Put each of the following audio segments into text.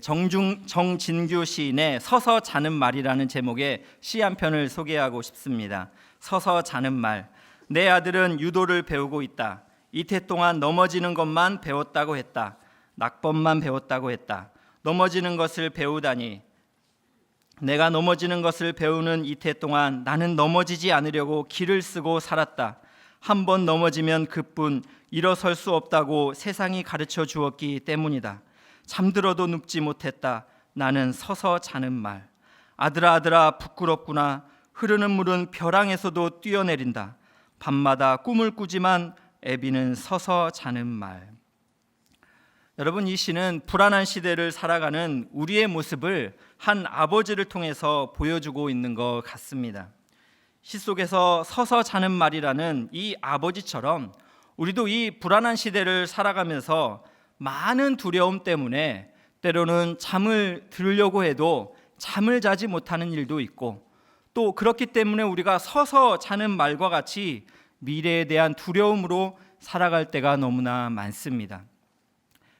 정진규 시인의 서서 자는 말이라는 제목의 시 한 편을 소개하고 싶습니다. 서서 자는 말. 내 아들은 유도를 배우고 있다. 이태 동안 넘어지는 것만 배웠다고 했다. 낙법만 배웠다고 했다. 넘어지는 것을 배우다니. 내가 넘어지는 것을 배우는 이태 동안 나는 넘어지지 않으려고 기를 쓰고 살았다. 한 번 넘어지면 그뿐 일어설 수 없다고 세상이 가르쳐 주었기 때문이다. 잠들어도 눕지 못했다. 나는 서서 자는 말. 아들아 아들아 부끄럽구나. 흐르는 물은 벼랑에서도 뛰어내린다. 밤마다 꿈을 꾸지만 애비는 서서 자는 말. 여러분, 이 시는 불안한 시대를 살아가는 우리의 모습을 한 아버지를 통해서 보여주고 있는 것 같습니다. 시 속에서 서서 자는 말이라는 이 아버지처럼 우리도 이 불안한 시대를 살아가면서 많은 두려움 때문에 때로는 잠을 들려고 해도 잠을 자지 못하는 일도 있고, 또 그렇기 때문에 우리가 서서 자는 말과 같이 미래에 대한 두려움으로 살아갈 때가 너무나 많습니다.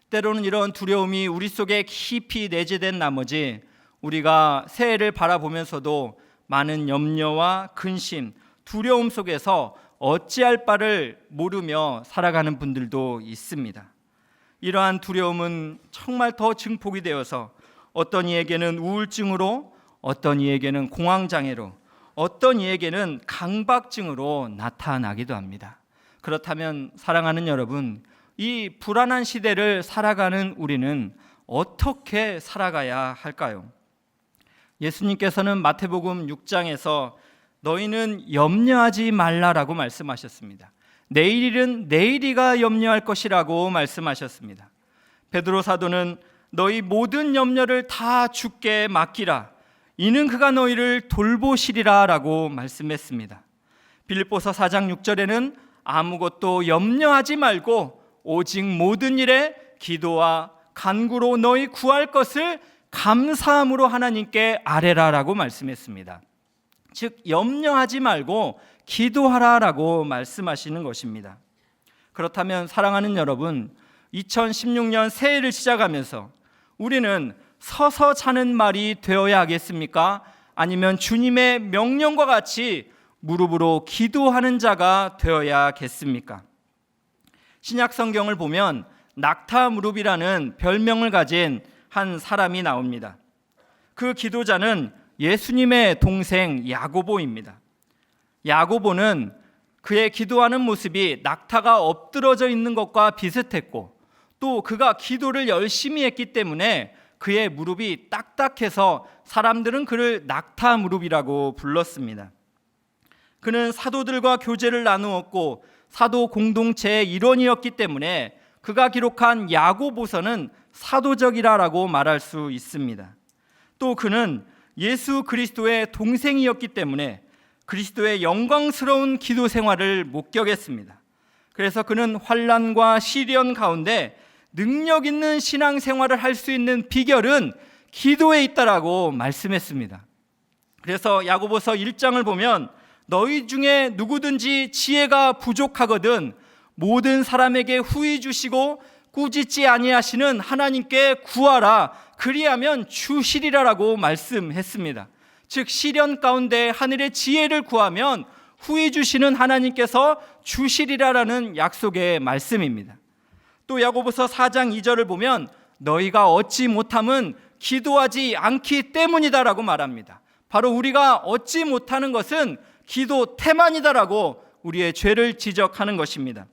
때로는 이런 두려움이 우리 속에 깊이 내재된 나머지 우리가 새해를 바라보면서도 많은 염려와 근심, 두려움 속에서 어찌할 바를 모르며 살아가는 분들도 있습니다. 이러한 두려움은 정말 더 증폭이 되어서 어떤 이에게는 우울증으로, 어떤 이에게는 공황장애로, 어떤 이에게는 강박증으로 나타나기도 합니다. 그렇다면 사랑하는 여러분, 이 불안한 시대를 살아가는 우리는 어떻게 살아가야 할까요? 예수님께서는 마태복음 6장에서 너희는 염려하지 말라라고 말씀하셨습니다. 내일 일은 내일이가 염려할 것이라고 말씀하셨습니다. 베드로 사도는 너희 모든 염려를 다 주께 맡기라. 이는 그가 너희를 돌보시리라 라고 말씀했습니다. 빌립보서 4장 6절에는 아무것도 염려하지 말고 오직 모든 일에 기도와 간구로 너희 구할 것을 감사함으로 하나님께 아뢰라라고 말씀했습니다. 즉 염려하지 말고 기도하라라고 말씀하시는 것입니다. 그렇다면 사랑하는 여러분, 2016년 새해를 시작하면서 우리는 서서 자는 말이 되어야 하겠습니까? 아니면 주님의 명령과 같이 무릎으로 기도하는 자가 되어야겠습니까? 신약 성경을 보면 낙타 무릎이라는 별명을 가진 한 사람이 나옵니다. 그 기도자는 예수님의 동생 야고보입니다. 야고보는 그의 기도하는 모습이 낙타가 엎드러져 있는 것과 비슷했고, 또 그가 기도를 열심히 했기 때문에 그의 무릎이 딱딱해서 사람들은 그를 낙타 무릎이라고 불렀습니다. 그는 사도들과 교제를 나누었고 사도 공동체의 일원이었기 때문에 그가 기록한 야고보서는 사도적이라고 말할 수 있습니다. 또 그는 예수 그리스도의 동생이었기 때문에 그리스도의 영광스러운 기도 생활을 목격했습니다. 그래서 그는 환난과 시련 가운데 능력 있는 신앙 생활을 할 수 있는 비결은 기도에 있다라고 말씀했습니다. 그래서 야고보서 1장을 보면 너희 중에 누구든지 지혜가 부족하거든 모든 사람에게 후히 주시고 꾸짖지 아니하시는 하나님께 구하라. 그리하면 주시리라라고 말씀했습니다. 즉 시련 가운데 하늘의 지혜를 구하면 후히 주시는 하나님께서 주시리라라는 약속의 말씀입니다. 또 야고보서 4장 2절을 보면 너희가 얻지 못함은 기도하지 않기 때문이다라고 말합니다. 바로 우리가 얻지 못하는 것은 기도 태만이다라고 우리의 죄를 지적하는 것입니다.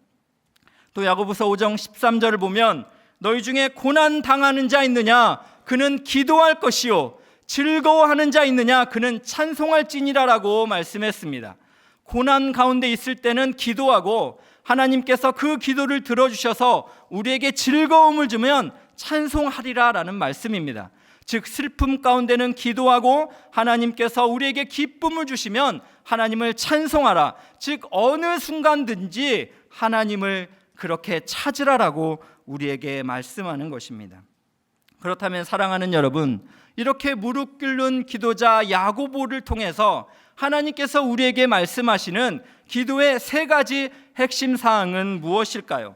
또 야고보서 5장 13절을 보면 너희 중에 고난 당하는 자 있느냐 그는 기도할 것이요 즐거워하는 자 있느냐 그는 찬송할지니라라고 말씀했습니다. 고난 가운데 있을 때는 기도하고 하나님께서 그 기도를 들어주셔서 우리에게 즐거움을 주면 찬송하리라라는 말씀입니다. 즉 슬픔 가운데는 기도하고 하나님께서 우리에게 기쁨을 주시면 하나님을 찬송하라. 즉 어느 순간든지 하나님을 그렇게 찾으라라고 우리에게 말씀하는 것입니다. 그렇다면 사랑하는 여러분, 이렇게 무릎 꿇는 기도자 야고보를 통해서 하나님께서 우리에게 말씀하시는 기도의 세 가지 핵심 사항은 무엇일까요?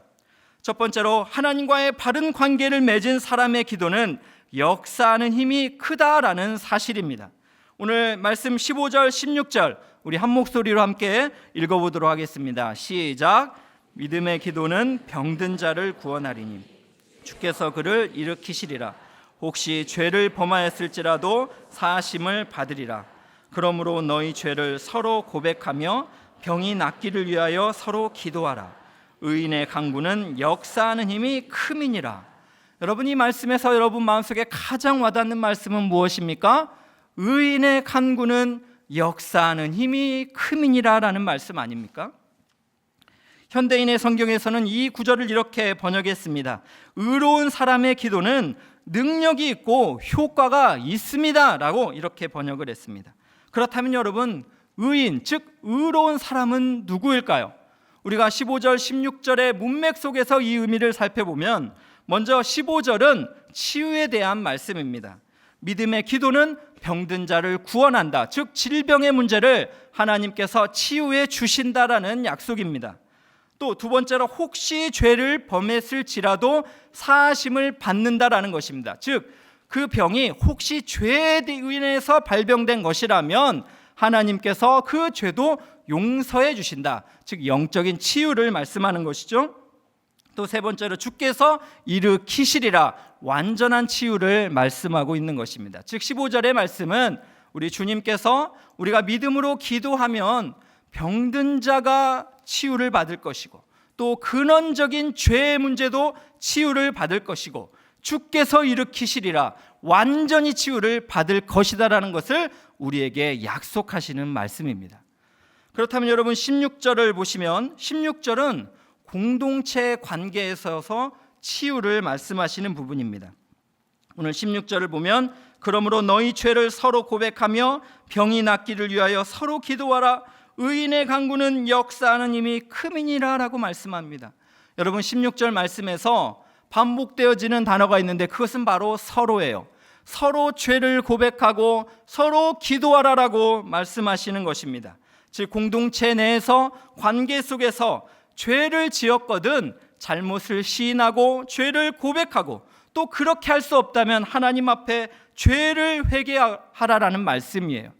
첫 번째로 하나님과의 바른 관계를 맺은 사람의 기도는 역사하는 힘이 크다라는 사실입니다. 오늘 말씀 15절 16절 우리 한 목소리로 함께 읽어보도록 하겠습니다. 시작. 믿음의 기도는 병든 자를 구원하리니 주께서 그를 일으키시리라. 혹시 죄를 범하였을지라도 사하심을 받으리라. 그러므로 너희 죄를 서로 고백하며 병이 낫기를 위하여 서로 기도하라. 의인의 강구는 역사하는 힘이 큼이니라. 여러분, 이 말씀에서 여러분 마음속에 가장 와닿는 말씀은 무엇입니까? 의인의 간구는 역사하는 힘이 큼이니라 라는 말씀 아닙니까? 현대인의 성경에서는 이 구절을 이렇게 번역했습니다. 의로운 사람의 기도는 능력이 있고 효과가 있습니다 라고 이렇게 번역을 했습니다. 그렇다면 여러분, 의인, 즉 의로운 사람은 누구일까요? 우리가 15절 16절의 문맥 속에서 이 의미를 살펴보면 먼저 15절은 치유에 대한 말씀입니다. 믿음의 기도는 병든 자를 구원한다, 즉 질병의 문제를 하나님께서 치유해 주신다라는 약속입니다. 또 두 번째로 혹시 죄를 범했을지라도 사하심을 받는다라는 것입니다. 즉 그 병이 혹시 죄에 의해서 발병된 것이라면 하나님께서 그 죄도 용서해 주신다, 즉 영적인 치유를 말씀하는 것이죠. 또 세 번째로 주께서 일으키시리라, 완전한 치유를 말씀하고 있는 것입니다. 즉 15절의 말씀은 우리 주님께서 우리가 믿음으로 기도하면 병든 자가 치유를 받을 것이고 또 근원적인 죄의 문제도 치유를 받을 것이고 주께서 일으키시리라, 완전히 치유를 받을 것이다라는 것을 우리에게 약속하시는 말씀입니다. 그렇다면 여러분 16절을 보시면 16절은 공동체 관계에 있어서 치유를 말씀하시는 부분입니다. 오늘 16절을 보면 그러므로 너희 죄를 서로 고백하며 병이 낫기를 위하여 서로 기도하라. 의인의 간구는 역사하는 힘이 큼이니라 라고 말씀합니다. 여러분 16절 말씀에서 반복되어지는 단어가 있는데 그것은 바로 서로예요. 서로 죄를 고백하고 서로 기도하라라고 말씀하시는 것입니다. 즉 공동체 내에서 관계 속에서 죄를 지었거든 잘못을 시인하고 죄를 고백하고 또 그렇게 할 수 없다면 하나님 앞에 죄를 회개하라라는 말씀이에요.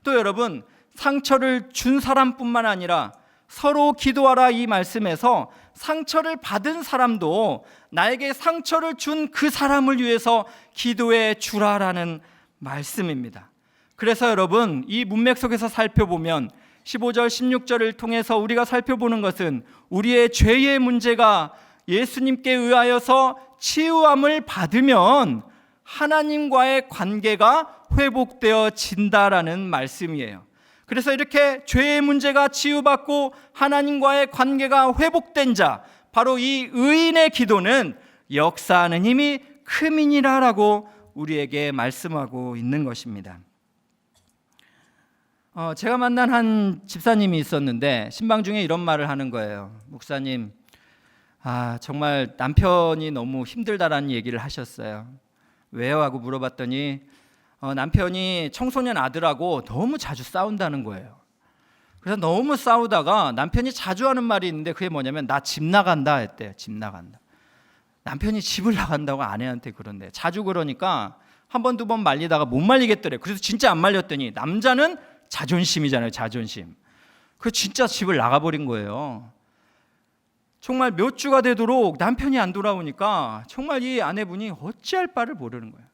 또 여러분 상처를 준 사람뿐만 아니라 서로 기도하라 이 말씀에서 상처를 받은 사람도 나에게 상처를 준 그 사람을 위해서 기도해 주라라는 말씀입니다. 그래서 여러분 이 문맥 속에서 살펴보면 15절 16절을 통해서 우리가 살펴보는 것은 우리의 죄의 문제가 예수님께 의하여서 치유함을 받으면 하나님과의 관계가 회복되어진다라는 말씀이에요. 그래서 이렇게 죄의 문제가 치유받고 하나님과의 관계가 회복된 자, 바로 이 의인의 기도는 역사하는 힘이 큼이니라라고 우리에게 말씀하고 있는 것입니다. 제가 만난 한 집사님이 있었는데 신방 중에 이런 말을 하는 거예요. 목사님, 정말 남편이 너무 힘들다라는 얘기를 하셨어요. 왜요? 하고 물어봤더니 남편이 청소년 아들하고 너무 자주 싸운다는 거예요. 그래서 너무 싸우다가 남편이 자주 하는 말이 있는데 그게 뭐냐면 나 집 나간다 했대요. 집 나간다. 남편이 집을 나간다고 아내한테 그런데 자주 그러니까 한 번, 두 번 말리다가 못 말리겠더래요. 그래서 진짜 안 말렸더니 남자는 자존심이잖아요. 자존심. 그 진짜 집을 나가버린 거예요. 정말 몇 주가 되도록 남편이 안 돌아오니까 정말 이 아내분이 어찌할 바를 모르는 거예요.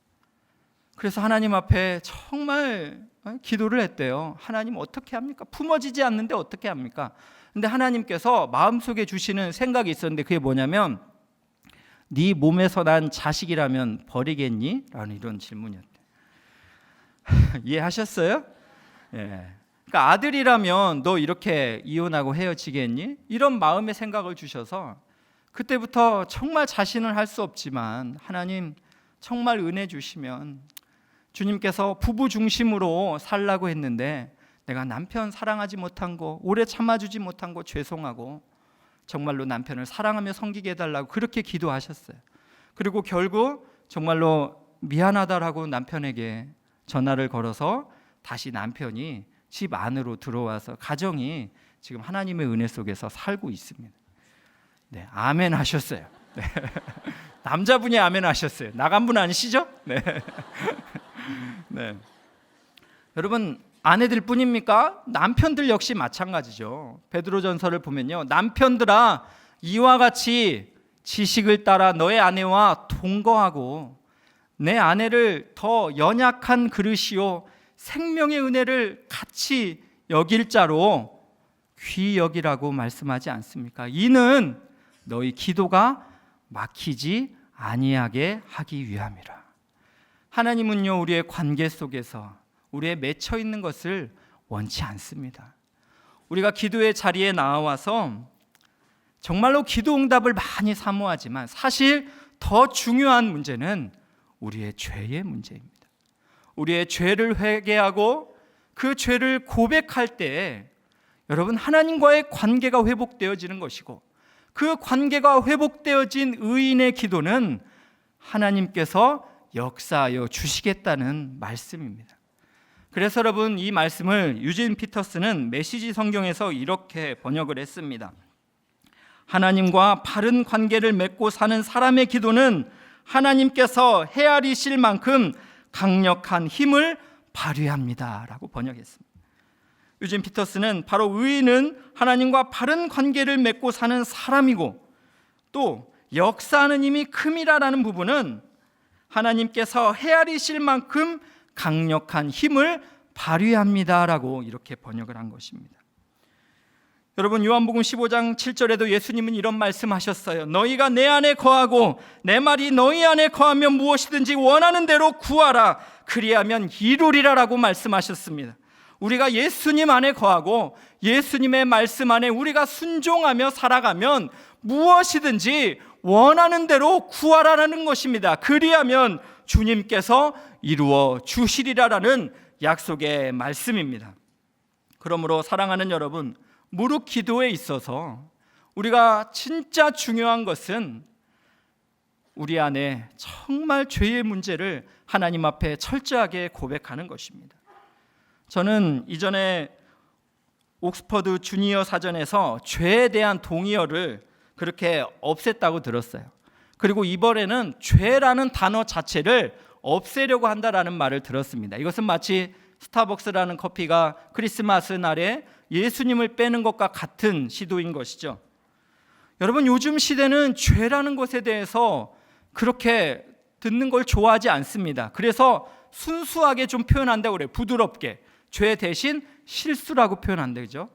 그래서 하나님 앞에 정말 기도를 했대요. 하나님 어떻게 합니까? 품어지지 않는데 어떻게 합니까? 근데 하나님께서 마음속에 주시는 생각이 있었는데 그게 뭐냐면 네 몸에서 난 자식이라면 버리겠니? 라는 이런 질문이었대요. 이해하셨어요? 예. 그러니까 아들이라면 너 이렇게 이혼하고 헤어지겠니? 이런 마음의 생각을 주셔서 그때부터 정말 자신은 할 수 없지만 하나님 정말 은혜 주시면 주님께서 부부 중심으로 살라고 했는데 내가 남편 사랑하지 못한 거, 오래 참아주지 못한 거 죄송하고 정말로 남편을 사랑하며 섬기게 해달라고 그렇게 기도하셨어요. 그리고 결국 정말로 미안하다라고 남편에게 전화를 걸어서 다시 남편이 집 안으로 들어와서 가정이 지금 하나님의 은혜 속에서 살고 있습니다. 네, 아멘 하셨어요. 네. 남자분이 아멘 하셨어요. 나간 분 아니시죠? 네. 네. 여러분, 아내들 뿐입니까? 남편들 역시 마찬가지죠. 베드로전서를 보면요, 남편들아 이와 같이 지식을 따라 너의 아내와 동거하고 내 아내를 더 연약한 그릇이요 생명의 은혜를 같이 여길 자로 귀히 여기라고 말씀하지 않습니까? 이는 너희 기도가 막히지 아니하게 하기 위함이라. 하나님은요, 우리의 관계 속에서 우리의 맺혀 있는 것을 원치 않습니다. 우리가 기도의 자리에 나와서 정말로 기도 응답을 많이 사모하지만 사실 더 중요한 문제는 우리의 죄의 문제입니다. 우리의 죄를 회개하고 그 죄를 고백할 때 여러분, 하나님과의 관계가 회복되어지는 것이고, 그 관계가 회복되어진 의인의 기도는 하나님께서 역사하여 주시겠다는 말씀입니다. 그래서 여러분, 이 말씀을 유진 피터스는 메시지 성경에서 이렇게 번역을 했습니다. 하나님과 바른 관계를 맺고 사는 사람의 기도는 하나님께서 헤아리실 만큼 강력한 힘을 발휘합니다 라고 번역했습니다. 유진 피터스는 바로 의인은 하나님과 바른 관계를 맺고 사는 사람이고, 또 역사하는 힘이 큼이라라는 부분은 하나님께서 헤아리실 만큼 강력한 힘을 발휘합니다라고 이렇게 번역을 한 것입니다. 여러분, 요한복음 15장 7절에도 예수님은 이런 말씀하셨어요. 너희가 내 안에 거하고 내 말이 너희 안에 거하면 무엇이든지 원하는 대로 구하라. 그리하면 이루리라라고 말씀하셨습니다. 우리가 예수님 안에 거하고 예수님의 말씀 안에 우리가 순종하며 살아가면 무엇이든지 원하는 대로 구하라라는 것입니다. 그리하면 주님께서 이루어 주시리라라는 약속의 말씀입니다. 그러므로 사랑하는 여러분, 무릇 기도에 있어서 우리가 진짜 중요한 것은 우리 안에 정말 죄의 문제를 하나님 앞에 철저하게 고백하는 것입니다. 저는 이전에 옥스퍼드 주니어 사전에서 죄에 대한 동의어를 그렇게 없앴다고 들었어요. 그리고 이번에는 죄라는 단어 자체를 없애려고 한다라는 말을 들었습니다. 이것은 마치 스타벅스라는 커피가 크리스마스 날에 예수님을 빼는 것과 같은 시도인 것이죠. 여러분, 요즘 시대는 죄라는 것에 대해서 그렇게 듣는 걸 좋아하지 않습니다. 그래서 순수하게 좀 표현한다고 그래요. 부드럽게. 죄 대신 실수라고 표현한다, 그죠?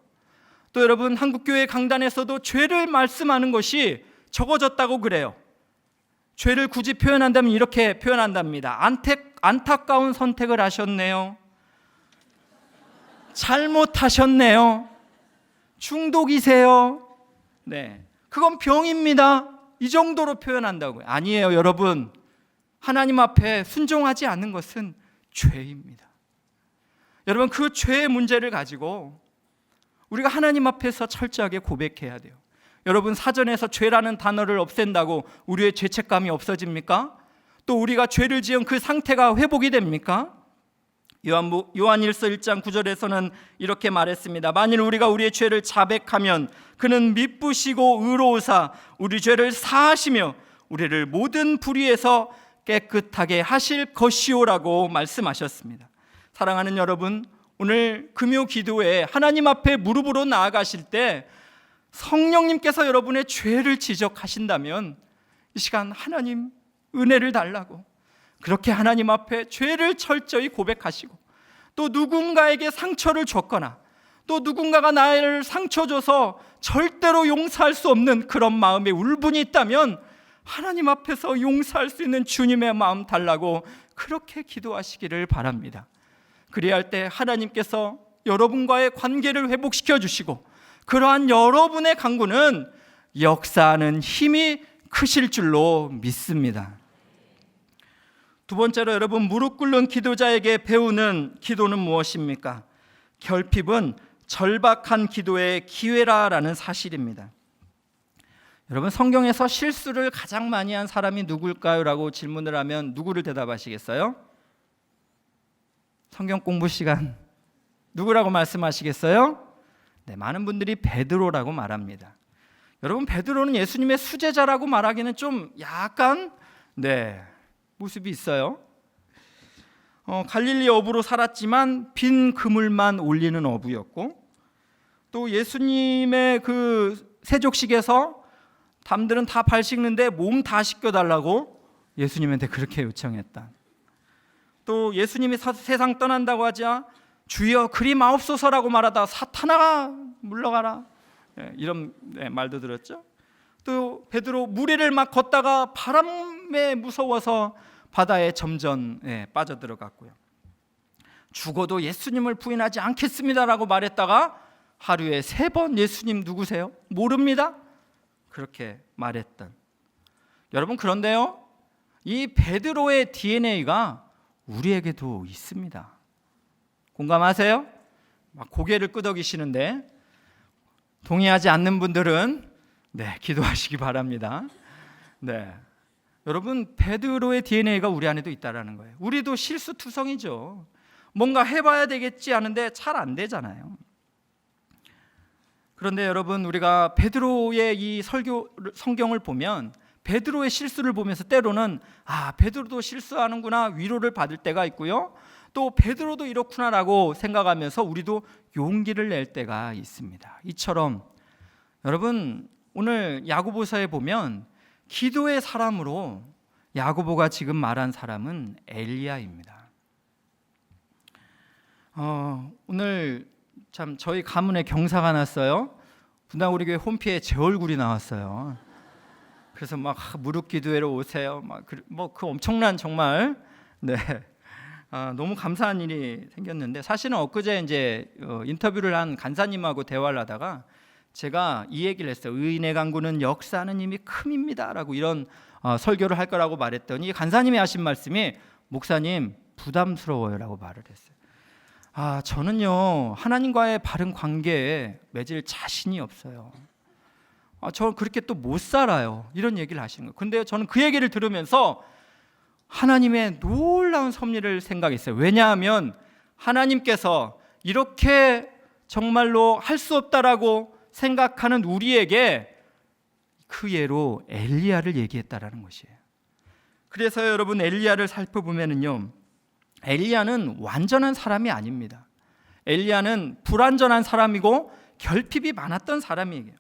또 여러분, 한국교회 강단에서도 죄를 말씀하는 것이 적어졌다고 그래요. 죄를 굳이 표현한다면 이렇게 표현한답니다. 안타까운 선택을 하셨네요. 잘못하셨네요. 중독이세요. 네, 그건 병입니다. 이 정도로 표현한다고요. 아니에요, 여러분. 하나님 앞에 순종하지 않는 것은 죄입니다. 여러분, 그 죄의 문제를 가지고 우리가 하나님 앞에서 철저하게 고백해야 돼요. 여러분, 사전에서 죄라는 단어를 없앤다고 우리의 죄책감이 없어집니까? 또 우리가 죄를 지은 그 상태가 회복이 됩니까? 요한일서 1장 9절에서는 이렇게 말했습니다. 만일 우리가 우리의 죄를 자백하면 그는 미쁘시고 의로우사 우리 죄를 사하시며 우리를 모든 불의에서 깨끗하게 하실 것이오라고 말씀하셨습니다. 사랑하는 여러분, 오늘 금요 기도에 하나님 앞에 무릎으로 나아가실 때 성령님께서 여러분의 죄를 지적하신다면 이 시간 하나님 은혜를 달라고 그렇게 하나님 앞에 죄를 철저히 고백하시고, 또 누군가에게 상처를 줬거나 또 누군가가 나를 상처 줘서 절대로 용서할 수 없는 그런 마음의 울분이 있다면 하나님 앞에서 용서할 수 있는 주님의 마음 달라고 그렇게 기도하시기를 바랍니다. 그래야 할 때 하나님께서 여러분과의 관계를 회복시켜 주시고, 그러한 여러분의 간구는 역사하는 힘이 크실 줄로 믿습니다. 두 번째로 여러분, 무릎 꿇는 기도자에게 배우는 기도는 무엇입니까? 결핍은 절박한 기도의 기회라라는 사실입니다. 여러분, 성경에서 실수를 가장 많이 한 사람이 누굴까요? 라고 질문을 하면 누구를 대답하시겠어요? 성경 공부 시간 누구라고 말씀하시겠어요? 네, 많은 분들이 베드로라고 말합니다. 여러분, 베드로는 예수님의 수제자라고 말하기는 좀 약간 네, 모습이 있어요. 갈릴리 어부로 살았지만 빈 그물만 올리는 어부였고, 또 예수님의 그 세족식에서 남들은 다 발 씻는데 몸 다 씻겨달라고 예수님한테 그렇게 요청했다. 또 예수님이 세상 떠난다고 하자 주여 그리 마옵소서라고 말하다 사탄아 물러가라, 이런 말도 들었죠. 또 베드로 무리를 막 걷다가 바람에 무서워서 바다에 점점 빠져들어갔고요. 죽어도 예수님을 부인하지 않겠습니다라고 말했다가 하루에 3번 예수님 누구세요? 모릅니다. 그렇게 말했던. 여러분, 그런데요, 이 베드로의 DNA가 우리에게도 있습니다. 공감하세요? 막 고개를 끄덕이시는데 동의하지 않는 분들은 기도하시기 바랍니다. 여러분, 베드로의 DNA가 우리 안에도 있다라는 거예요. 우리도 실수투성이죠. 뭔가 해봐야 되겠지 하는데 잘 안 되잖아요. 그런데 여러분, 우리가 베드로의 이 성경을 보면 베드로의 실수를 보면서 때로는 베드로도 실수하는구나 위로를 받을 때가 있고요, 또 베드로도 이렇구나라고 생각하면서 우리도 용기를 낼 때가 있습니다. 이처럼 여러분, 오늘 야고보서에 보면 기도의 사람으로 야고보가 지금 말한 사람은 엘리야입니다. 오늘 참 저희 가문에 경사가 났어요. 분당 우리 교회 홈피에 제 얼굴이 나왔어요. 그래서 막 무릎 기도회로 오세요. 그 엄청난 정말 너무 감사한 일이 생겼는데, 사실은 엊그제 이제 인터뷰를 한 간사님하고 대화를 하다가 제가 이 얘기를 했어요. 의인의 강구는 역사하는 힘이 큼입니다라고 이런 설교를 할 거라고 말했더니 간사님이 하신 말씀이 목사님 부담스러워요라고 말을 했어요. 저는요 하나님과의 바른 관계에 맺을 자신이 없어요. 저는 그렇게 또 못 살아요. 이런 얘기를 하시는 거예요. 근데 저는 그 얘기를 들으면서 하나님의 놀라운 섭리를 생각했어요. 왜냐하면 하나님께서 이렇게 정말로 할 수 없다라고 생각하는 우리에게 그 예로 엘리야를 얘기했다라는 것이에요. 그래서 여러분, 엘리야를 살펴보면요, 엘리야는 완전한 사람이 아닙니다. 엘리야는 불완전한 사람이고 결핍이 많았던 사람이에요.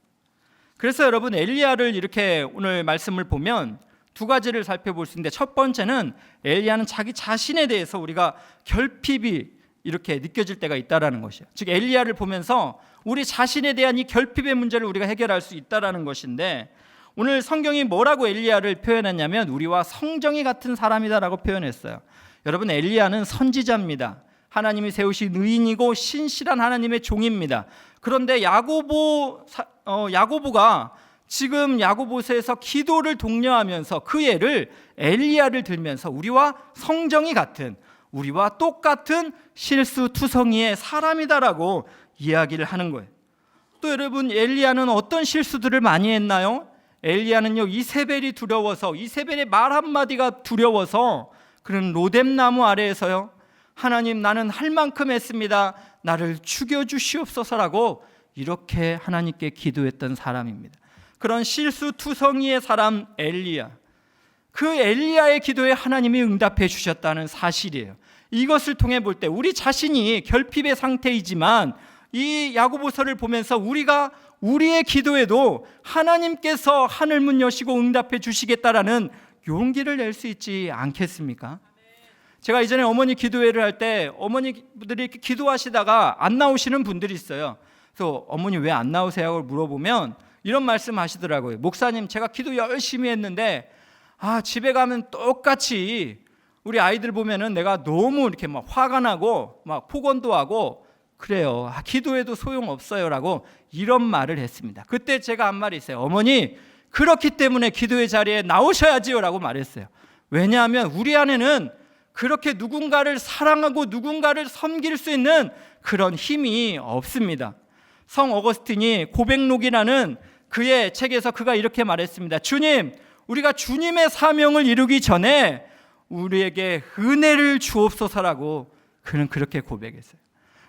그래서 여러분, 엘리야를 이렇게 오늘 말씀을 보면 두 가지를 살펴볼 수 있는데, 첫 번째는 엘리야는 자기 자신에 대해서 우리가 결핍이 이렇게 느껴질 때가 있다라는 것이에요. 즉 엘리야를 보면서 우리 자신에 대한 이 결핍의 문제를 우리가 해결할 수 있다라는 것인데, 오늘 성경이 뭐라고 엘리야를 표현했냐면 우리와 성정이 같은 사람이다라고 표현했어요. 여러분, 엘리야는 선지자입니다. 하나님이 세우신 의인이고 신실한 하나님의 종입니다. 그런데 야고보가 지금 야고보서에서 기도를 독려하면서 그 예를 엘리야를 들면서 우리와 성정이 같은, 우리와 똑같은 실수투성이의 사람이다라고 이야기를 하는 거예요. 또 여러분, 엘리야는 어떤 실수들을 많이 했나요? 엘리야는요, 이세벨이 두려워서, 이세벨의 말 한마디가 두려워서 그는 로뎀나무 아래에서요, 하나님 나는 할 만큼 했습니다, 나를 죽여주시옵소서라고 이렇게 하나님께 기도했던 사람입니다. 그런 실수투성이의 사람 엘리야, 그 엘리야의 기도에 하나님이 응답해 주셨다는 사실이에요. 이것을 통해 볼 때 우리 자신이 결핍의 상태이지만 이 야고보서를 보면서 우리가 우리의 기도에도 하나님께서 하늘문 여시고 응답해 주시겠다라는 용기를 낼 수 있지 않겠습니까? 제가 이전에 어머니 기도회를 할 때 어머니들이 이렇게 기도하시다가 안 나오시는 분들이 있어요. 그래서 어머니 왜 안 나오세요? 물어보면 이런 말씀 하시더라고요. 목사님, 제가 기도 열심히 했는데 집에 가면 똑같이 우리 아이들 보면은 내가 너무 이렇게 막 화가 나고 막 폭언도 하고 그래요. 기도해도 소용없어요라고 이런 말을 했습니다. 그때 제가 한 말이 있어요. 어머니, 그렇기 때문에 기도의 자리에 나오셔야지요라고 말했어요. 왜냐하면 우리 안에는 그렇게 누군가를 사랑하고 누군가를 섬길 수 있는 그런 힘이 없습니다. 성 어거스틴이 고백록이라는 그의 책에서 그가 이렇게 말했습니다. 주님, 우리가 주님의 사명을 이루기 전에 우리에게 은혜를 주옵소서라고 그는 그렇게 고백했어요.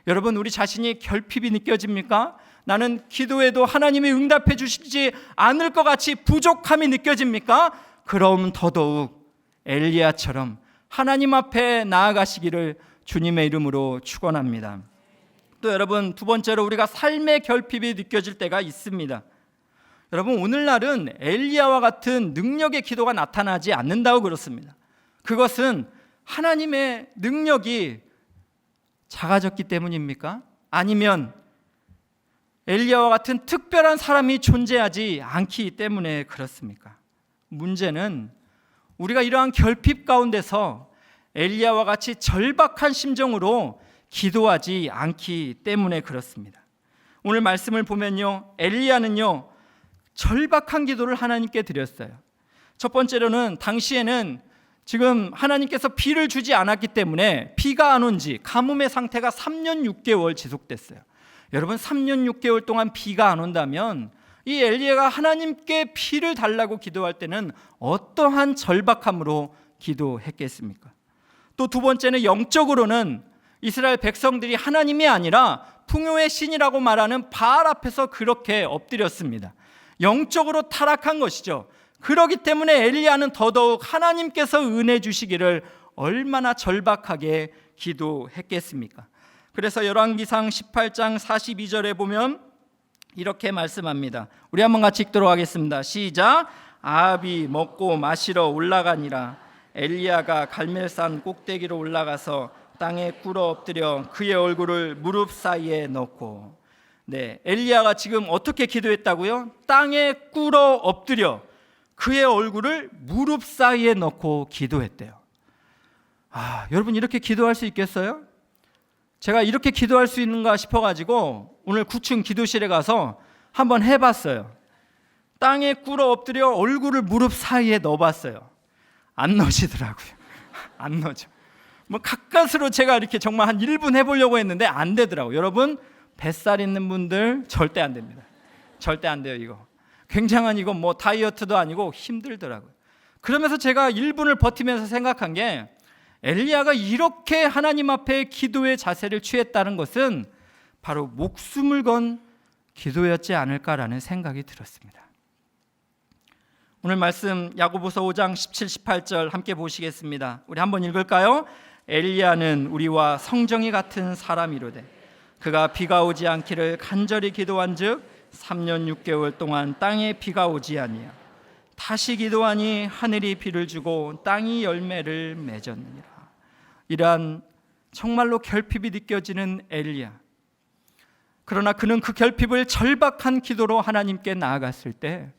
여러분, 우리 자신이 결핍이 느껴집니까? 나는 기도해도 하나님이 응답해 주시지 않을 것 같이 부족함이 느껴집니까? 그럼 더더욱 엘리야처럼 하나님 앞에 나아가시기를 주님의 이름으로 축원합니다. 또 여러분, 두 번째로 우리가 삶의 결핍이 느껴질 때가 있습니다. 여러분, 오늘날은 엘리야와 같은 능력의 기도가 나타나지 않는다고 그렇습니다. 그것은 하나님의 능력이 작아졌기 때문입니까? 아니면 엘리야와 같은 특별한 사람이 존재하지 않기 때문에 그렇습니까? 문제는 우리가 이러한 결핍 가운데서 엘리야와 같이 절박한 심정으로 기도하지 않기 때문에 그렇습니다. 오늘 말씀을 보면요, 엘리야는요 절박한 기도를 하나님께 드렸어요. 첫 번째로는 당시에는 지금 하나님께서 비를 주지 않았기 때문에 비가 안 온 지 가뭄의 상태가 3년 6개월 지속됐어요. 여러분, 3년 6개월 동안 비가 안 온다면 이 엘리야가 하나님께 비를 달라고 기도할 때는 어떠한 절박함으로 기도했겠습니까? 또 두 번째는 영적으로는 이스라엘 백성들이 하나님이 아니라 풍요의 신이라고 말하는 바알 앞에서 그렇게 엎드렸습니다. 영적으로 타락한 것이죠. 그렇기 때문에 엘리야는 더더욱 하나님께서 은혜 주시기를 얼마나 절박하게 기도했겠습니까? 그래서 열왕기상 18장 42절에 보면 이렇게 말씀합니다. 우리 한번 같이 읽도록 하겠습니다. 시작. 아합이 먹고 마시러 올라가니라. 엘리야가 갈멜산 꼭대기로 올라가서 땅에 꿇어 엎드려 그의 얼굴을 무릎 사이에 넣고. 네, 엘리야가 지금 어떻게 기도했다고요? 땅에 꿇어 엎드려 그의 얼굴을 무릎 사이에 넣고 기도했대요. 여러분, 이렇게 기도할 수 있겠어요? 제가 이렇게 기도할 수 있는가 싶어가지고 오늘 9층 기도실에 가서 한번 해봤어요. 땅에 꿇어 엎드려 얼굴을 무릎 사이에 넣어봤어요. 안 넣으시더라고요. 안 넣어져. 뭐 가까스로 제가 이렇게 정말 한 1분 해보려고 했는데 안 되더라고요. 여러분, 뱃살 있는 분들 절대 안 됩니다. 절대 안 돼요. 이거 굉장한, 이거 뭐 다이어트도 아니고 힘들더라고요. 그러면서 제가 1분을 버티면서 생각한 게, 엘리야가 이렇게 하나님 앞에 기도의 자세를 취했다는 것은 바로 목숨을 건 기도였지 않을까라는 생각이 들었습니다. 오늘 말씀 야고보서 5장 17, 18절 함께 보시겠습니다. 우리 한번 읽을까요? 엘리야는 우리와 성정이 같은 사람이로되 그가 비가 오지 않기를 간절히 기도한즉 3년 6개월 동안 땅에 비가 오지 아니하여 다시 기도하니 하늘이 비를 주고 땅이 열매를 맺었느니라. 이러한 정말로 결핍이 느껴지는 엘리야. 그러나 그는 그 결핍을 절박한 기도로 하나님께 나아갔을 때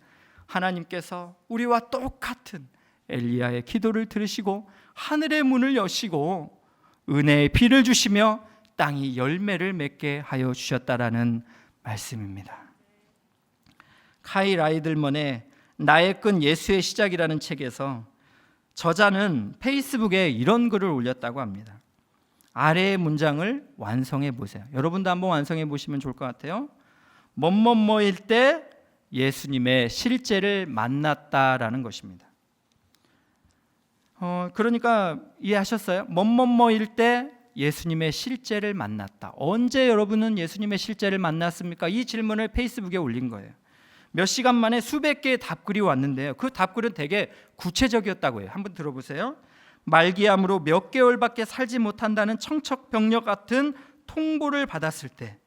하나님께서 우리와 똑같은 엘리야의 기도를 들으시고 하늘의 문을 여시고 은혜의 비를 주시며 땅이 열매를 맺게 하여 주셨다라는 말씀입니다. 카이 라이들먼의 나의 끈 예수의 시작이라는 책에서 저자는 페이스북에 이런 글을 올렸다고 합니다. 아래의 문장을 완성해 보세요. 여러분도 한번 완성해 보시면 좋을 것 같아요. 뭐뭐뭐일 때 예수님의 실제를 만났다라는 것입니다. 그러니까 이해하셨어요? 뭐뭐뭐일 때 예수님의 실제를 만났다. 언제 여러분은 예수님의 실제를 만났습니까? 이 질문을 페이스북에 올린 거예요. 몇 시간 만에 수백 개의 답글이 왔는데요. 그 답글은 되게 구체적이었다고 해요. 한번 들어보세요. 말기암으로 몇 개월밖에 살지 못한다는 청척병력 같은 통보를 받았을 때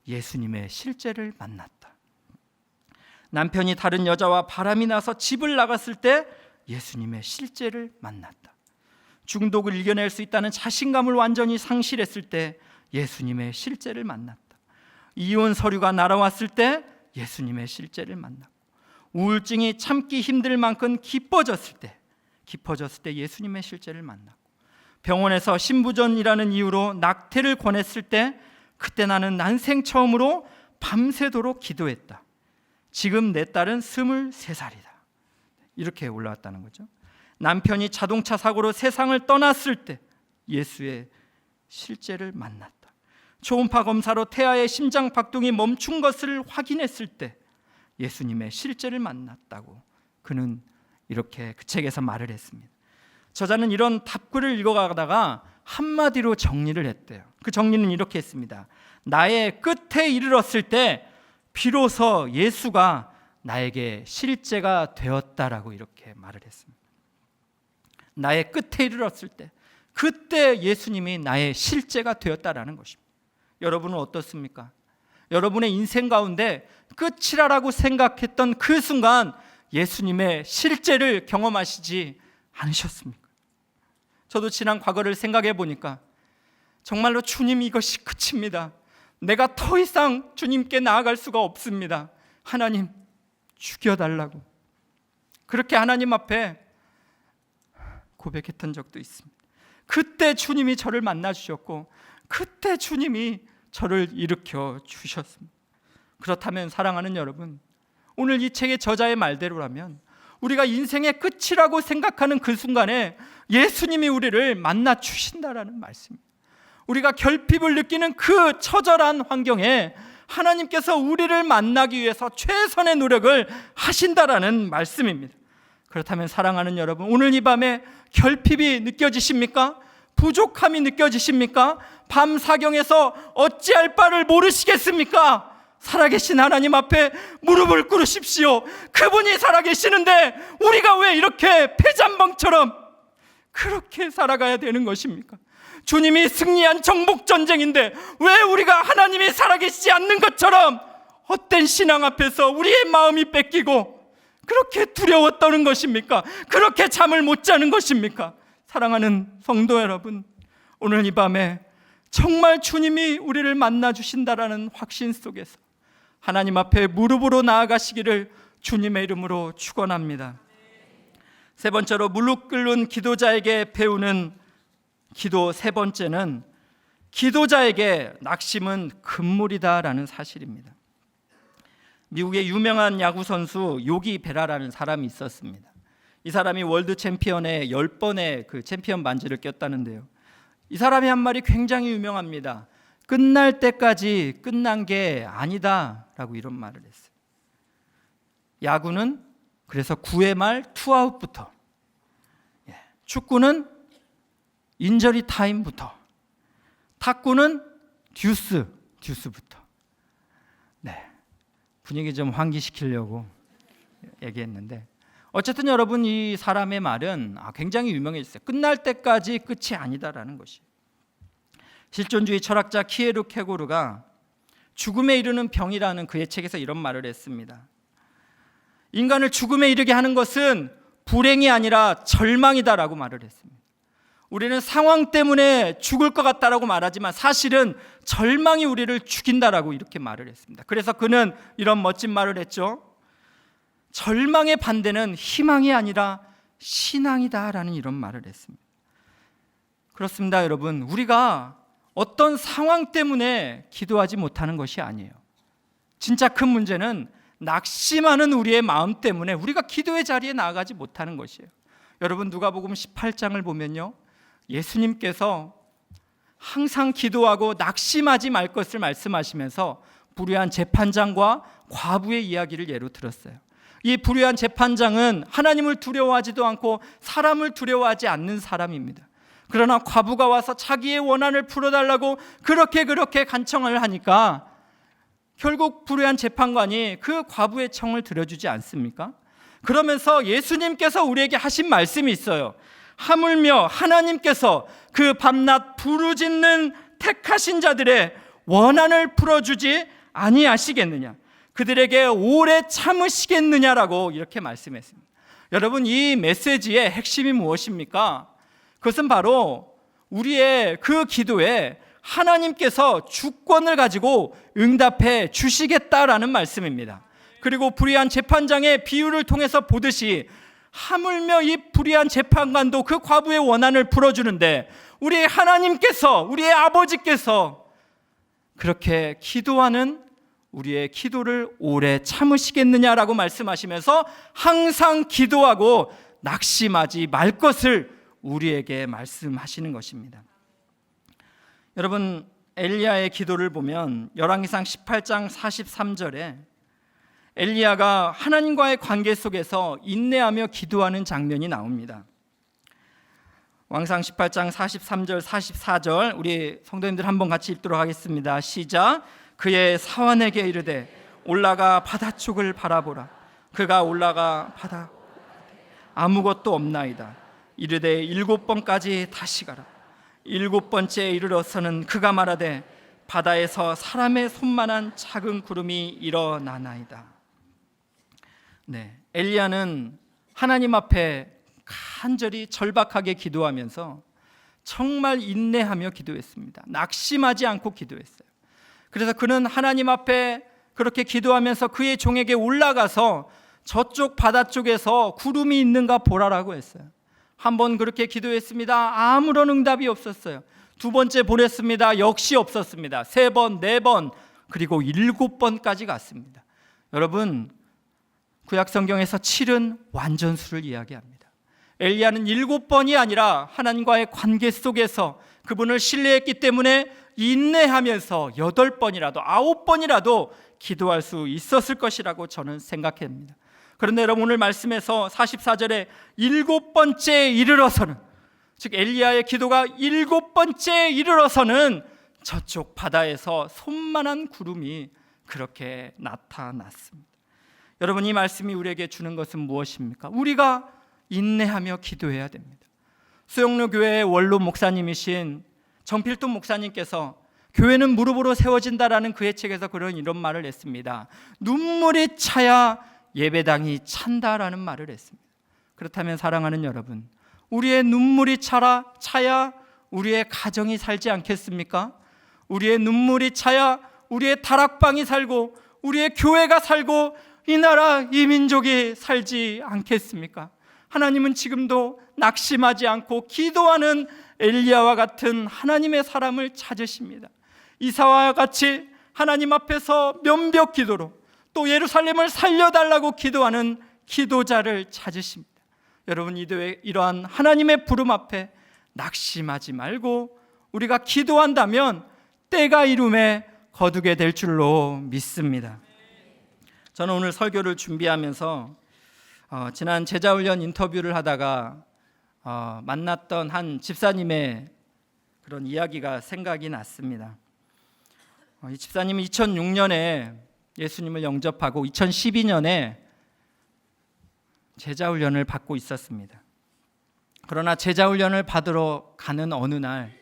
예수님의 실제를 만났다. 남편이 다른 여자와 바람이 나서 집을 나갔을 때 예수님의 실제를 만났다. 중독을 이겨낼 수 있다는 자신감을 완전히 상실했을 때 예수님의 실제를 만났다. 이혼 서류가 날아왔을 때 예수님의 실제를 만났고, 우울증이 참기 힘들 만큼 깊어졌을 때 예수님의 실제를 만났고, 병원에서 신부전이라는 이유로 낙태를 권했을 때 그때 나는 난생 처음으로 밤새도록 기도했다. 지금 내 딸은 23살이다. 이렇게 올라왔다는 거죠. 남편이 자동차 사고로 세상을 떠났을 때 예수의 실제를 만났다. 초음파 검사로 태아의 심장 박동이 멈춘 것을 확인했을 때 예수님의 실제를 만났다고 그는 이렇게 그 책에서 말을 했습니다. 저자는 이런 답글을 읽어가다가 한마디로 정리를 했대요. 그 정리는 이렇게 했습니다. 나의 끝에 이르렀을 때 비로소 예수가 나에게 실제가 되었다라고 이렇게 말을 했습니다. 나의 끝에 이르렀을 때, 그때 예수님이 나의 실제가 되었다라는 것입니다. 여러분은 어떻습니까? 여러분의 인생 가운데 끝이라고 생각했던 그 순간 예수님의 실제를 경험하시지 않으셨습니까? 저도 지난 과거를 생각해 보니까 정말로 주님, 이것이 끝입니다. 내가 더 이상 주님께 나아갈 수가 없습니다. 하나님, 죽여달라고 그렇게 하나님 앞에 고백했던 적도 있습니다. 그때 주님이 저를 만나 주셨고, 그때 주님이 저를 일으켜 주셨습니다. 그렇다면 사랑하는 여러분, 오늘 이 책의 저자의 말대로라면 우리가 인생의 끝이라고 생각하는 그 순간에 예수님이 우리를 만나 주신다라는 말씀입니다. 우리가 결핍을 느끼는 그 처절한 환경에 하나님께서 우리를 만나기 위해서 최선의 노력을 하신다라는 말씀입니다. 그렇다면 사랑하는 여러분, 오늘 이 밤에 결핍이 느껴지십니까? 부족함이 느껴지십니까? 밤 사경에서 어찌할 바를 모르시겠습니까? 살아계신 하나님 앞에 무릎을 꿇으십시오. 그분이 살아계시는데 우리가 왜 이렇게 패잔방처럼 그렇게 살아가야 되는 것입니까? 주님이 승리한 정복전쟁인데 왜 우리가 하나님이 살아계시지 않는 것처럼 헛된 신앙 앞에서 우리의 마음이 뺏기고 그렇게 두려워 떠는 것입니까? 그렇게 잠을 못 자는 것입니까? 사랑하는 성도 여러분, 오늘 이 밤에 정말 주님이 우리를 만나 주신다라는 확신 속에서 하나님 앞에 무릎으로 나아가시기를 주님의 이름으로 축원합니다. 세 번째로 무릎 꿇는 기도자에게 배우는 기도 세 번째는 기도자에게 낙심은 금물이다라는 사실입니다. 미국의 유명한 야구 선수 요기 베라라는 사람이 있었습니다. 이 사람이 월드 챔피언에 10번의 그 챔피언 반지를 꼈다는데요, 이 사람이 한 말이 굉장히 유명합니다. 끝날 때까지 끝난 게 아니다 라고 이런 말을 했어요. 야구는 그래서 9회 말 투아웃부터, 축구는 인저리 타임부터, 탁구는 듀스부터. 분위기 좀 환기시키려고 얘기했는데, 어쨌든 여러분, 이 사람의 말은 굉장히 유명해졌어요. 끝날 때까지 끝이 아니다라는 것이. 실존주의 철학자 키에르 케고르가 죽음에 이르는 병이라는 그의 책에서 이런 말을 했습니다. 인간을 죽음에 이르게 하는 것은 불행이 아니라 절망이다라고 말을 했습니다. 우리는 상황 때문에 죽을 것 같다라고 말하지만 사실은 절망이 우리를 죽인다라고 이렇게 말을 했습니다. 그래서 그는 이런 멋진 말을 했죠. 절망의 반대는 희망이 아니라 신앙이다라는 이런 말을 했습니다. 그렇습니다, 여러분. 우리가 어떤 상황 때문에 기도하지 못하는 것이 아니에요. 진짜 큰 문제는 낙심하는 우리의 마음 때문에 우리가 기도의 자리에 나아가지 못하는 것이에요. 여러분, 누가복음 18장을 보면요, 예수님께서 항상 기도하고 낙심하지 말 것을 말씀하시면서 불의한 재판장과 과부의 이야기를 예로 들었어요. 이 불의한 재판장은 하나님을 두려워하지도 않고 사람을 두려워하지 않는 사람입니다. 그러나 과부가 와서 자기의 원한을 풀어달라고 그렇게 간청을 하니까 결국 불의한 재판관이 그 과부의 청을 들어주지 않습니까? 그러면서 예수님께서 우리에게 하신 말씀이 있어요. 하물며 하나님께서 그 밤낮 부르짖는 택하신 자들의 원한을 풀어주지 아니하시겠느냐, 그들에게 오래 참으시겠느냐라고 이렇게 말씀했습니다. 여러분, 이 메시지의 핵심이 무엇입니까? 그것은 바로 우리의 그 기도에 하나님께서 주권을 가지고 응답해 주시겠다라는 말씀입니다. 그리고 불의한 재판장의 비유를 통해서 보듯이 하물며 이 불의한 재판관도 그 과부의 원한을 풀어주는데 우리 하나님께서, 우리의 아버지께서 그렇게 기도하는 우리의 기도를 오래 참으시겠느냐라고 말씀하시면서 항상 기도하고 낙심하지 말 것을 우리에게 말씀하시는 것입니다. 여러분, 엘리야의 기도를 보면 열왕기상 18장 43절에 엘리야가 하나님과의 관계 속에서 인내하며 기도하는 장면이 나옵니다. 왕상 18장 43절 44절 우리 성도님들 한번 같이 읽도록 하겠습니다. 시작. 그의 사환에게 이르되 올라가 바다 쪽을 바라보라. 그가 올라가 바다 아무것도 없나이다. 이르되 7번까지 다시 가라. 7번째에 이르러서는 그가 말하되 바다에서 사람의 손만한 작은 구름이 일어나나이다. 엘리야는 하나님 앞에 간절히 절박하게 기도하면서 정말 인내하며 기도했습니다. 낙심하지 않고 기도했어요. 그래서 그는 하나님 앞에 그렇게 기도하면서 그의 종에게 올라가서 저쪽 바다 쪽에서 구름이 있는가 보라라고 했어요. 한 번 그렇게 기도했습니다. 아무런 응답이 없었어요. 2번째 보냈습니다. 역시 없었습니다. 3번, 4번, 그리고 7번까지 갔습니다. 여러분, 구약 성경에서 7은 완전수를 이야기합니다. 엘리야는 7번이 아니라 하나님과의 관계 속에서 그분을 신뢰했기 때문에 인내하면서 8번이라도 9번이라도 기도할 수 있었을 것이라고 저는 생각합니다. 그런데 여러분, 오늘 말씀에서 44절에 7번째에 이르러서는, 즉 엘리야의 기도가 7번째에 이르러서는 저쪽 바다에서 손만한 구름이 그렇게 나타났습니다. 여러분, 이 말씀이 우리에게 주는 것은 무엇입니까? 우리가 인내하며 기도해야 됩니다. 수영로 교회의 원로 목사님이신 정필돈 목사님께서 교회는 무릎으로 세워진다라는 그의 책에서 이런 말을 했습니다. 눈물이 차야 예배당이 찬다라는 말을 했습니다. 그렇다면 사랑하는 여러분, 우리의 눈물이 차야 우리의 가정이 살지 않겠습니까? 우리의 눈물이 차야 우리의 다락방이 살고 우리의 교회가 살고 이 나라, 이 민족이 살지 않겠습니까? 하나님은 지금도 낙심하지 않고 기도하는 엘리야와 같은 하나님의 사람을 찾으십니다. 이사와 같이 하나님 앞에서 면벽 기도로 또 예루살렘을 살려달라고 기도하는 기도자를 찾으십니다. 여러분, 이러한 하나님의 부름 앞에 낙심하지 말고 우리가 기도한다면 때가 이름에 거두게 될 줄로 믿습니다. 저는 오늘 설교를 준비하면서 지난 제자훈련 인터뷰를 하다가 만났던 한 집사님의 그런 이야기가 생각이 났습니다. 이 집사님은 2006년에 예수님을 영접하고 2012년에 제자훈련을 받고 있었습니다. 그러나 제자훈련을 받으러 가는 어느 날,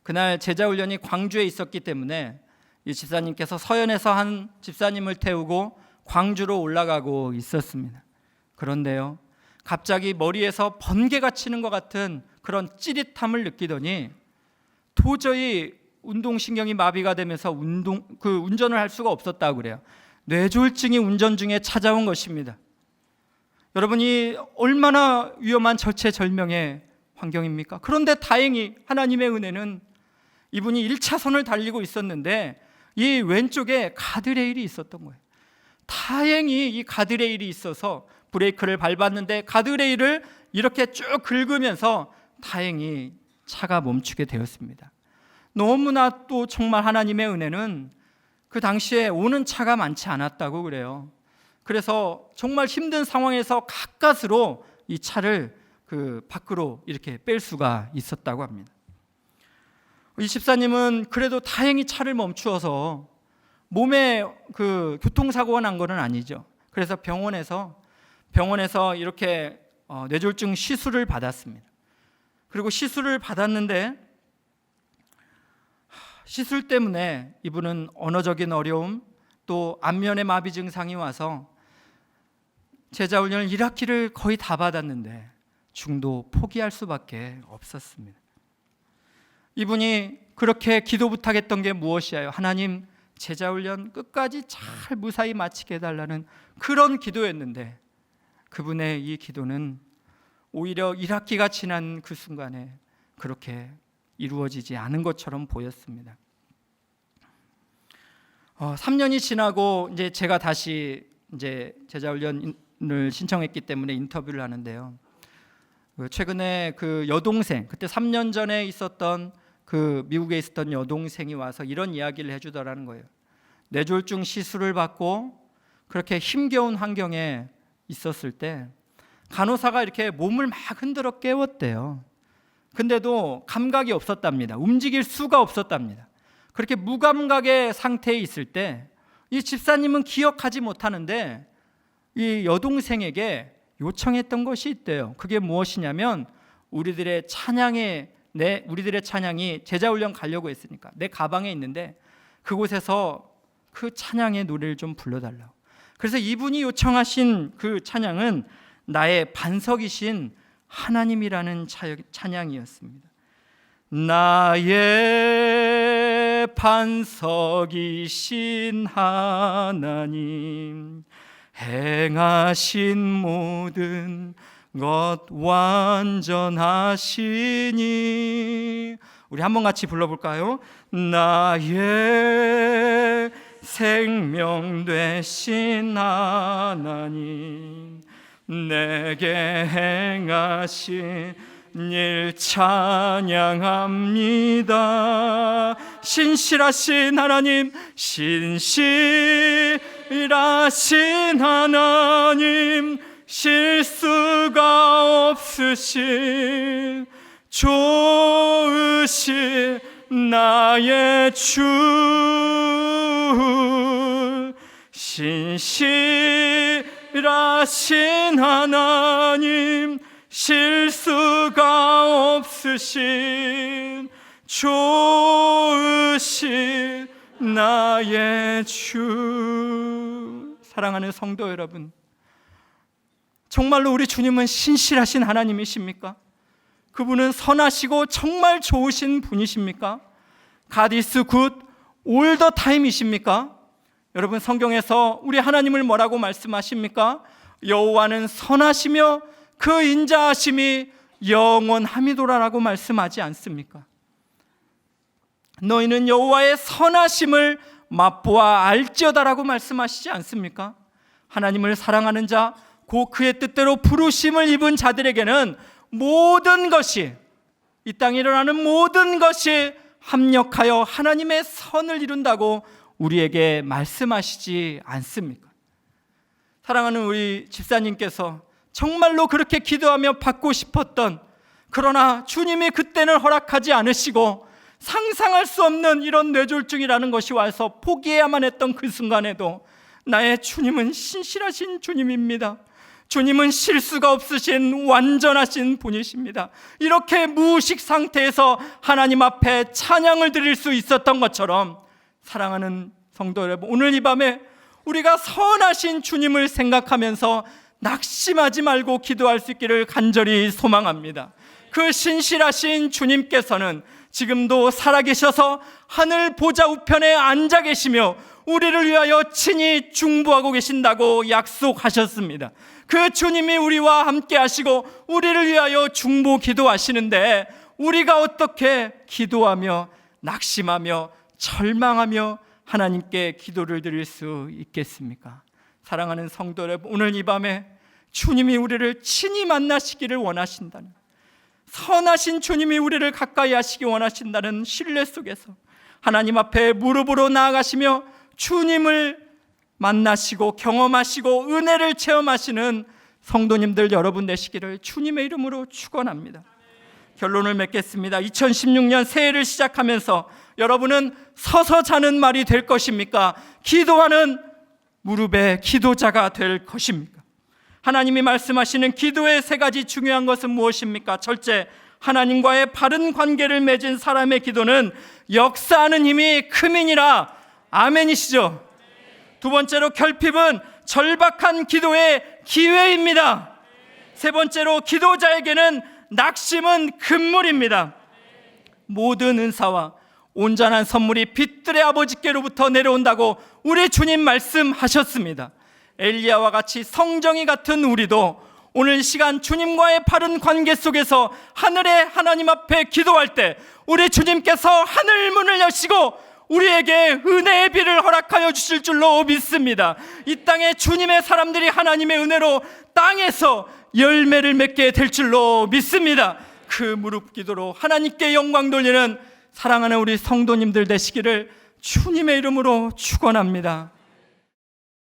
그날 제자훈련이 광주에 있었기 때문에 이 집사님께서 서현에서 한 집사님을 태우고 광주로 올라가고 있었습니다. 그런데요, 갑자기 머리에서 번개가 치는 것 같은 그런 찌릿함을 느끼더니 도저히 운동신경이 마비가 되면서 운전을 할 수가 없었다고 그래요. 뇌졸중이 운전 중에 찾아온 것입니다. 여러분이 얼마나 위험한 절체절명의 환경입니까? 그런데 다행히 하나님의 은혜는 이분이 1차선을 달리고 있었는데 이 왼쪽에 가드레일이 있었던 거예요. 다행히 이 가드레일이 있어서 브레이크를 밟았는데 가드레일을 이렇게 쭉 긁으면서 다행히 차가 멈추게 되었습니다. 너무나 또 정말 하나님의 은혜는 그 당시에 오는 차가 많지 않았다고 그래요. 그래서 정말 힘든 상황에서 가까스로 이 차를 그 밖으로 이렇게 뺄 수가 있었다고 합니다. 이 집사님은 그래도 다행히 차를 멈추어서 몸에 그 교통사고가 난 건 아니죠. 그래서 병원에서 이렇게 뇌졸중 시술을 받았습니다. 그리고 시술을 받았는데 시술 때문에 이분은 언어적인 어려움, 또 안면의 마비 증상이 와서 제자훈련을 1학기를 거의 다 받았는데 중도 포기할 수밖에 없었습니다. 이분이 그렇게 기도 부탁했던 게 무엇이에요? 하나님, 제자훈련 끝까지 잘 무사히 마치게 해달라는 그런 기도였는데 그분의 이 기도는 오히려 1학기가 지난 그 순간에 그렇게 이루어지지 않은 것처럼 보였습니다. 3년이 지나고 이제 제가 다시 이제 제자훈련을 신청했기 때문에 인터뷰를 하는데요. 최근에 그 여동생, 그때 3년 전에 있었던 그 미국에 있었던 여동생이 와서 이런 이야기를 해주더라는 거예요. 뇌졸중 시술을 받고 그렇게 힘겨운 환경에 있었을 때 간호사가 이렇게 몸을 막 흔들어 깨웠대요. 근데도 감각이 없었답니다. 움직일 수가 없었답니다. 그렇게 무감각의 상태에 있을 때 이 집사님은 기억하지 못하는데 이 여동생에게 요청했던 것이 있대요. 그게 무엇이냐면 우리들의 찬양이 제자훈련 가려고 했으니까 내 가방에 있는데 그곳에서 그 찬양의 노래를 좀 불러달라고. 그래서 이분이 요청하신 그 찬양은 나의 반석이신 하나님이라는 찬양이었습니다. 나의 반석이신 하나님, 행하신 모든 것 완전하시니. 우리 한번 같이 불러볼까요? 나의 생명 되신 하나님, 내게 행하신 일 찬양합니다. 신실하신 하나님, 신실하신 하나님, 실수가 없으신 좋으신 나의 주, 신실하신 하나님, 실수가 없으신 좋으신 나의 주. 사랑하는 성도 여러분, 정말로 우리 주님은 신실하신 하나님이십니까? 그분은 선하시고 정말 좋으신 분이십니까? God is good all the time이십니까? 여러분, 성경에서 우리 하나님을 뭐라고 말씀하십니까? 여호와는 선하시며 그 인자하심이 영원함이도라라고 말씀하지 않습니까? 너희는 여호와의 선하심을 맛보아 알지어다라고 말씀하시지 않습니까? 하나님을 사랑하는 자, 곧 그의 뜻대로 부르심을 입은 자들에게는 모든 것이, 이 땅에 일어나는 모든 것이 합력하여 하나님의 선을 이룬다고 우리에게 말씀하시지 않습니까? 사랑하는 우리 집사님께서 정말로 그렇게 기도하며 받고 싶었던, 그러나 주님이 그때는 허락하지 않으시고 상상할 수 없는 이런 뇌졸중이라는 것이 와서 포기해야만 했던 그 순간에도 나의 주님은 신실하신 주님입니다. 주님은 실수가 없으신 완전하신 분이십니다. 이렇게 무의식 상태에서 하나님 앞에 찬양을 드릴 수 있었던 것처럼, 사랑하는 성도 여러분, 오늘 이 밤에 우리가 선하신 주님을 생각하면서 낙심하지 말고 기도할 수 있기를 간절히 소망합니다. 그 신실하신 주님께서는 지금도 살아계셔서 하늘 보좌 우편에 앉아 계시며 우리를 위하여 친히 중보하고 계신다고 약속하셨습니다. 그 주님이 우리와 함께 하시고 우리를 위하여 중보 기도하시는데, 우리가 어떻게 기도하며 낙심하며 절망하며 하나님께 기도를 드릴 수 있겠습니까? 사랑하는 성도 여러분, 오늘 이 밤에 주님이 우리를 친히 만나시기를 원하신다는, 선하신 주님이 우리를 가까이 하시기 원하신다는 신뢰 속에서 하나님 앞에 무릎으로 나아가시며 주님을 만나시고 경험하시고 은혜를 체험하시는 성도님들 여러분 되시기를 주님의 이름으로 축원합니다. 결론을 맺겠습니다. 2016년 새해를 시작하면서 여러분은 서서 자는 말이 될 것입니까? 기도하는 무릎의 기도자가 될 것입니까? 하나님이 말씀하시는 기도의 세 가지 중요한 것은 무엇입니까? 첫째, 하나님과의 바른 관계를 맺은 사람의 기도는 역사하는 힘이 크민이라. 아멘이시죠? 두 번째로, 결핍은 절박한 기도의 기회입니다. 세 번째로, 기도자에게는 낙심은 금물입니다. 모든 은사와 온전한 선물이 빛들의 아버지께로부터 내려온다고 우리 주님 말씀하셨습니다. 엘리야와 같이 성정이 같은 우리도 오늘 이 시간 주님과의 바른 관계 속에서 하늘의 하나님 앞에 기도할 때 우리 주님께서 하늘 문을 여시고 우리에게 은혜의 비를 허락하여 주실 줄로 믿습니다. 이 땅에 주님의 사람들이 하나님의 은혜로 땅에서 열매를 맺게 될 줄로 믿습니다. 그 무릎 기도로 하나님께 영광 돌리는 사랑하는 우리 성도님들 되시기를 주님의 이름으로 축원합니다.